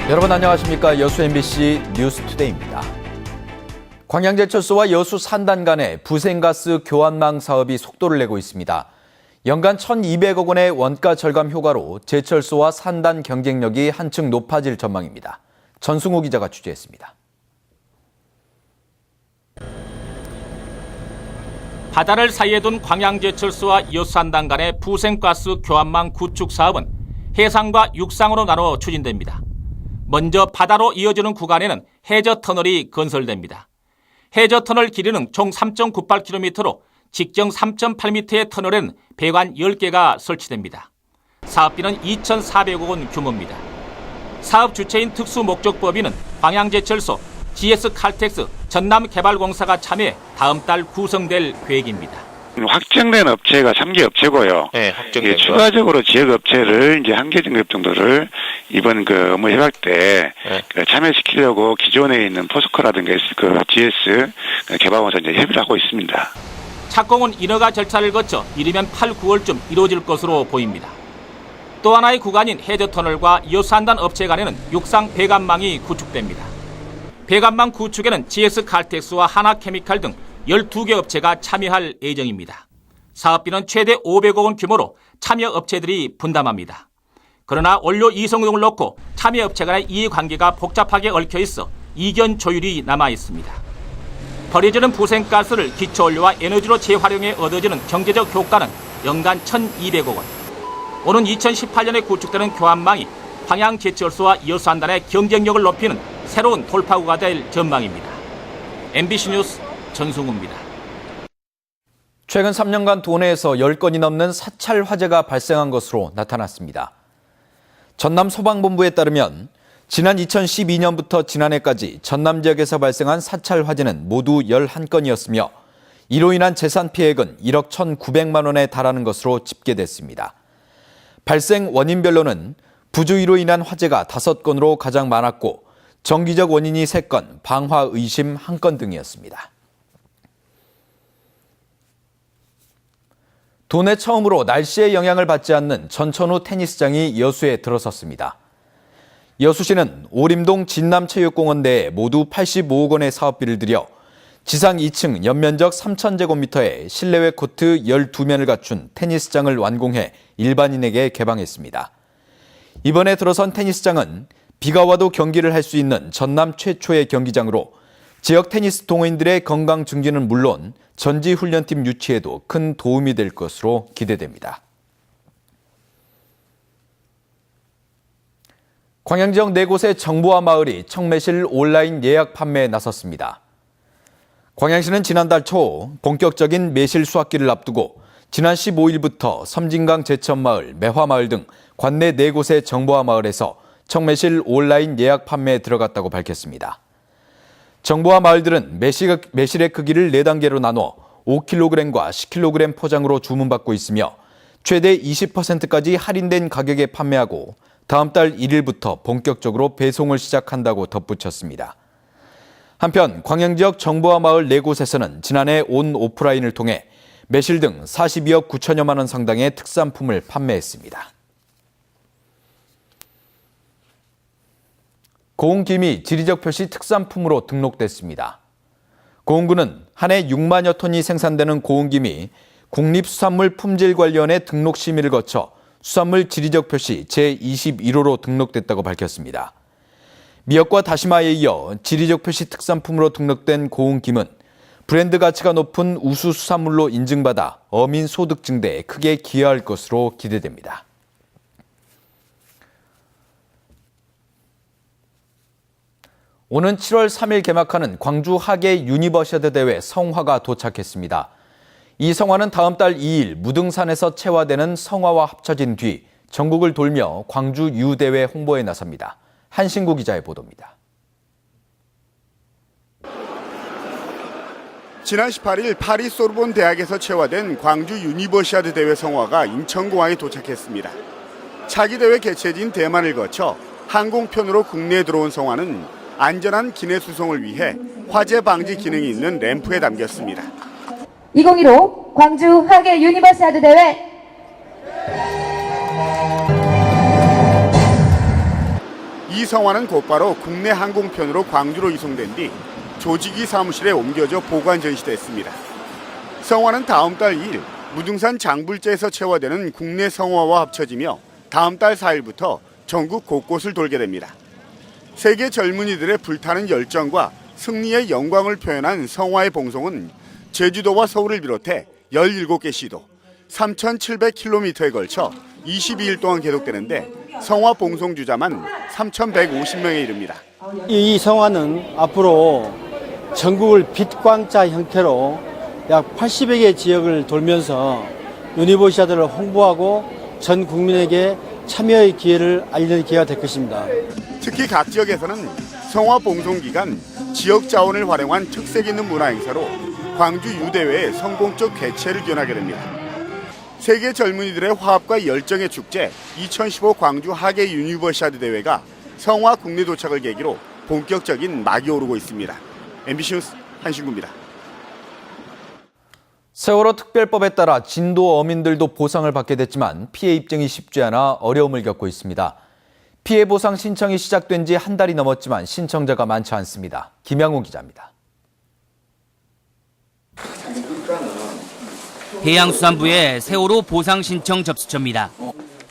여러분 안녕하십니까. 여수 MBC 뉴스투데이입니다. 광양제철소와 여수 산단 간의 부생가스 교환망 사업이 속도를 내고 있습니다. 연간 1,200억 원의 원가 절감 효과로 제철소와 산단 경쟁력이 한층 높아질 전망입니다. 전승우 기자가 취재했습니다. 바다를 사이에 둔 광양제철소와 여수 산단 간의 부생가스 교환망 구축 사업은 해상과 육상으로 나눠 추진됩니다. 먼저 바다로 이어지는 구간에는 해저터널이 건설됩니다. 해저터널 길이는 총 3.98km로 직경 3.8m의 터널엔 배관 10개가 설치됩니다. 사업비는 2,400억 원 규모입니다. 사업 주체인 특수목적법인은 광양제철소, GS칼텍스, 전남개발공사가 참여해 다음 달 구성될 계획입니다. 확정된 업체가 3개 업체고요. 네, 확정된 추가적으로 지역 업체를 이제 1개 정도를 이번 업무 협약 때 참여시키려고 기존에 있는 포스코라든가 GS 개발공사 이제 협의를 하고 있습니다. 착공은 인허가 절차를 거쳐 이르면 8, 9월쯤 이루어질 것으로 보입니다. 또 하나의 구간인 해저터널과 여수산단 업체 간에는 육상 배관망이 구축됩니다. 배관망 구축에는 GS칼텍스와 하나케미칼 등 12개 업체가 참여할 예정입니다. 사업비는 최대 500억 원 규모로 참여 업체들이 분담합니다. 그러나 원료 이송 등을 놓고 참여 업체 간의 이해관계가 복잡하게 얽혀 있어 이견 조율이 남아 있습니다. 버려지는 부생가스를 기초원료와 에너지로 재활용해 얻어지는 경제적 효과는 연간 1,200억 원. 오는 2018년에 구축되는 교환망이 광양제철소와 여수산단의 경쟁력을 높이는 새로운 돌파구가 될 전망입니다. MBC 뉴스 전승우입니다. 최근 3년간 도내에서 10건이 넘는 사찰 화재가 발생한 것으로 나타났습니다. 전남 소방본부에 따르면 지난 2012년부터 지난해까지 전남 지역에서 발생한 사찰 화재는 모두 11건이었으며 이로 인한 재산 피해액은 1억 1,900만 원에 달하는 것으로 집계됐습니다. 발생 원인별로는 부주의로 인한 화재가 5건으로 가장 많았고 정기적 원인이 3건, 방화 의심 1건 등이었습니다. 도내 처음으로 날씨의 영향을 받지 않는 전천후 테니스장이 여수에 들어섰습니다. 여수시는 오림동 진남체육공원 내에 모두 85억 원의 사업비를 들여 지상 2층 연면적 3,000제곱미터의 실내외 코트 12면을 갖춘 테니스장을 완공해 일반인에게 개방했습니다. 이번에 들어선 테니스장은 비가 와도 경기를 할 수 있는 전남 최초의 경기장으로 지역 테니스 동호인들의 건강 증진은 물론 전지훈련팀 유치에도 큰 도움이 될 것으로 기대됩니다. 광양 지역 4곳의 정부와 마을이 청매실 온라인 예약 판매에 나섰습니다. 광양시는 지난달 초 본격적인 매실 수확기를 앞두고 지난 15일부터 섬진강 제천마을, 매화마을 등 관내 4곳의 정보화 마을에서 청매실 온라인 예약 판매에 들어갔다고 밝혔습니다. 정보화 마을들은 매실의 크기를 4단계로 나눠 5kg과 10kg 포장으로 주문받고 있으며 최대 20%까지 할인된 가격에 판매하고 다음 달 1일부터 본격적으로 배송을 시작한다고 덧붙였습니다. 한편 광양 지역 정보화 마을 4곳에서는 지난해 온 오프라인을 통해 매실 등 42억 9천여만 원 상당의 특산품을 판매했습니다. 고흥김이 지리적 표시 특산품으로 등록됐습니다. 고흥군은 한 해 6만여 톤이 생산되는 고흥김이 국립수산물 품질관리원회 등록 심의를 거쳐 수산물 지리적 표시 제21호로 등록됐다고 밝혔습니다. 미역과 다시마에 이어 지리적 표시 특산품으로 등록된 고흥김은 브랜드 가치가 높은 우수 수산물로 인증받아 어민 소득 증대에 크게 기여할 것으로 기대됩니다. 오는 7월 3일 개막하는 광주 하계 유니버시아드 대회 성화가 도착했습니다. 이 성화는 다음 달 2일 무등산에서 채화되는 성화와 합쳐진 뒤 전국을 돌며 광주 유대회 홍보에 나섭니다. 한신구 기자의 보도입니다. 지난 18일 파리 소르본 대학에서 채화된 광주 유니버시아드 대회 성화가 인천공항에 도착했습니다. 차기 대회 개최지인 대만을 거쳐 항공편으로 국내에 들어온 성화는 안전한 기내 수송을 위해 화재 방지 기능이 있는 램프에 담겼습니다. 2015 광주 하계 유니버시아드 대회 이 성화는 곧바로 국내 항공편으로 광주로 이송된 뒤 조직위 사무실에 옮겨져 보관 전시됐습니다. 성화는 다음 달 2일 무등산 장불제에서 체화되는 국내 성화와 합쳐지며 다음 달 4일부터 전국 곳곳을 돌게 됩니다. 세계 젊은이들의 불타는 열정과 승리의 영광을 표현한 성화의 봉송은 제주도와 서울을 비롯해 17개 시도 3,700km에 걸쳐 22일 동안 계속되는데 성화 봉송 주자만 3,150명에 이릅니다. 이 성화는 앞으로 전국을 빛광자 형태로 약 80여 개 지역을 돌면서 유니버시아드를 홍보하고 전 국민에게 참여의 기회를 알리는 기회가 될 것입니다. 특히 각 지역에서는 성화 봉송 기간 지역 자원을 활용한 특색 있는 문화 행사로 광주 유대회의 성공적 개최를 기원하게 됩니다. 세계 젊은이들의 화합과 열정의 축제 2015 광주 하계 유니버시아드 대회가 성화 국내 도착을 계기로 본격적인 막이 오르고 있습니다. MBC 뉴스 한신구입니다. 세월호 특별법에 따라 진도 어민들도 보상을 받게 됐지만 피해 입증이 쉽지 않아 어려움을 겪고 있습니다. 피해 보상 신청이 시작된 지 한 달이 넘었지만 신청자가 많지 않습니다. 김양호 기자입니다. 해양수산부의 세월호 보상 신청 접수처입니다.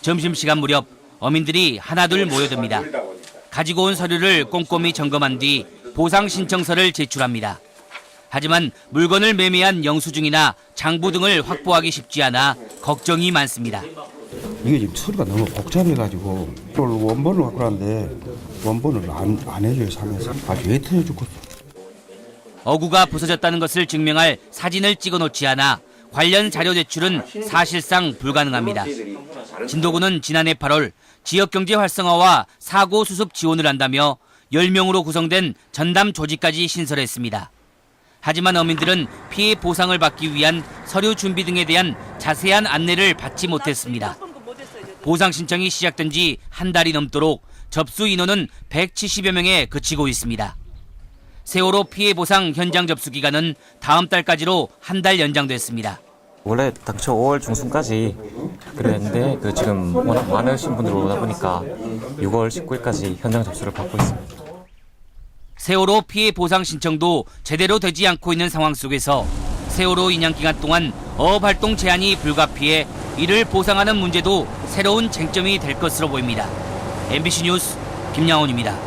점심시간 무렵 어민들이 하나둘 모여듭니다. 가지고 온 서류를 꼼꼼히 점검한 뒤 보상 신청서를 제출합니다. 하지만 물건을 매매한 영수증이나 장부 등을 확보하기 쉽지 않아 걱정이 많습니다. 이게 지금 서류가 너무 복잡해가지고 원본을 갖고 왔는데 원본을 안 해줘요. 상에서 아주 애터져 죽겠어. 어구가 부서졌다는 것을 증명할 사진을 찍어놓지 않아 관련 자료 제출은 사실상 불가능합니다. 진도군은 지난해 8월 지역경제 활성화와 사고 수습 지원을 한다며 10명으로 구성된 전담 조직까지 신설했습니다. 하지만 어민들은 피해 보상을 받기 위한 서류 준비 등에 대한 자세한 안내를 받지 못했습니다. 보상 신청이 시작된 지 한 달이 넘도록 접수 인원은 170여 명에 그치고 있습니다. 세월호 피해 보상 현장 접수 기간은 다음 달까지로 한 달 연장됐습니다. 원래 당초 5월 중순까지 그랬는데 지금 워낙 많으신 분들 오다 보니까 6월 19일까지 현장 접수를 받고 있습니다. 세월호 피해 보상 신청도 제대로 되지 않고 있는 상황 속에서 세월호 인양 기간 동안 어업 활동 제한이 불가피해 이를 보상하는 문제도 새로운 쟁점이 될 것으로 보입니다. MBC 뉴스 김양훈입니다.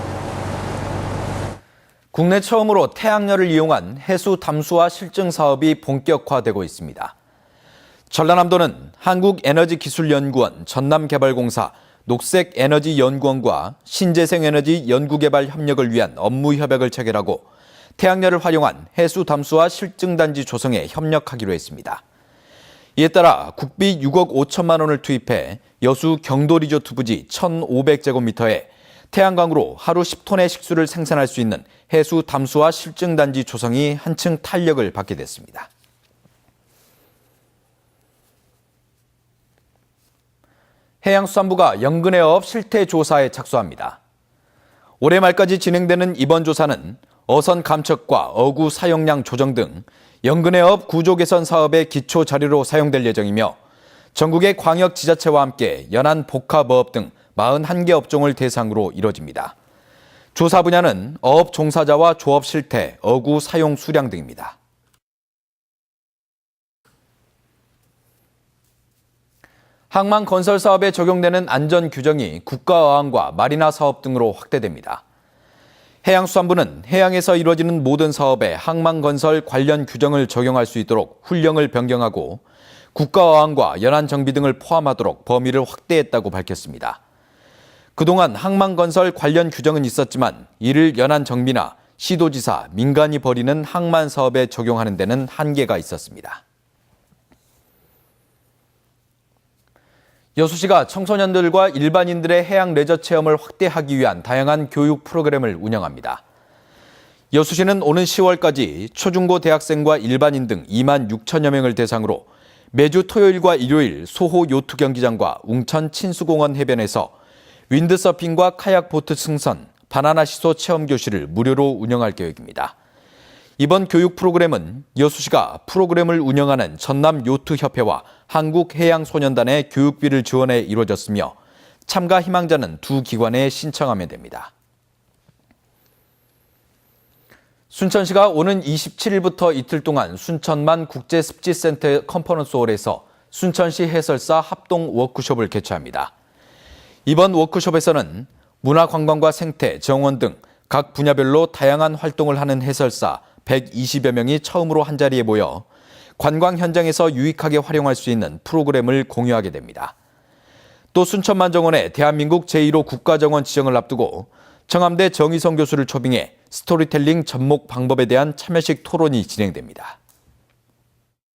국내 처음으로 태양열을 이용한 해수 담수화 실증 사업이 본격화되고 있습니다. 전라남도는 한국에너지기술연구원, 전남개발공사, 녹색에너지연구원과 신재생에너지 연구개발 협력을 위한 업무 협약을 체결하고 태양열을 활용한 해수 담수화 실증단지 조성에 협력하기로 했습니다. 이에 따라 국비 6억 5천만 원을 투입해 여수 경도리조트 부지 1,500제곱미터에 태양광으로 하루 10톤의 식수를 생산할 수 있는 해수 담수화 실증단지 조성이 한층 탄력을 받게 됐습니다. 해양수산부가 연근해 어업 실태 조사에 착수합니다. 올해 말까지 진행되는 이번 조사는 어선 감척과 어구 사용량 조정 등 연근해 어업 구조 개선 사업의 기초 자료로 사용될 예정이며 전국의 광역 지자체와 함께 연안 복합어업 등 41개 업종을 대상으로 이뤄집니다. 조사 분야는 어업 종사자와 조업 실태, 어구 사용 수량 등입니다. 항만 건설 사업에 적용되는 안전 규정이 국가어항과 마리나 사업 등으로 확대됩니다. 해양수산부는 해양에서 이루어지는 모든 사업에 항만 건설 관련 규정을 적용할 수 있도록 훈령을 변경하고 국가어항과 연안 정비 등을 포함하도록 범위를 확대했다고 밝혔습니다. 그동안 항만 건설 관련 규정은 있었지만 이를 연안 정비나 시도지사, 민간이 벌이는 항만 사업에 적용하는 데는 한계가 있었습니다. 여수시가 청소년들과 일반인들의 해양 레저 체험을 확대하기 위한 다양한 교육 프로그램을 운영합니다. 여수시는 오는 10월까지 초중고 대학생과 일반인 등 2만 6천여 명을 대상으로 매주 토요일과 일요일 소호 요트 경기장과 웅천 친수공원 해변에서 윈드서핑과 카약 보트 승선, 바나나 시소 체험 교실을 무료로 운영할 계획입니다. 이번 교육 프로그램은 여수시가 프로그램을 운영하는 전남요트협회와 한국해양소년단의 교육비를 지원해 이루어졌으며 참가 희망자는 두 기관에 신청하면 됩니다. 순천시가 오는 27일부터 이틀 동안 순천만 국제습지센터 컨퍼런스홀에서 순천시 해설사 합동 워크숍을 개최합니다. 이번 워크숍에서는 문화관광과 생태, 정원 등 각 분야별로 다양한 활동을 하는 해설사 120여 명이 처음으로 한자리에 모여 관광 현장에서 유익하게 활용할 수 있는 프로그램을 공유하게 됩니다. 또 순천만정원의 대한민국 제1호 국가정원 지정을 앞두고 청암대 정의성 교수를 초빙해 스토리텔링 접목 방법에 대한 참여식 토론이 진행됩니다.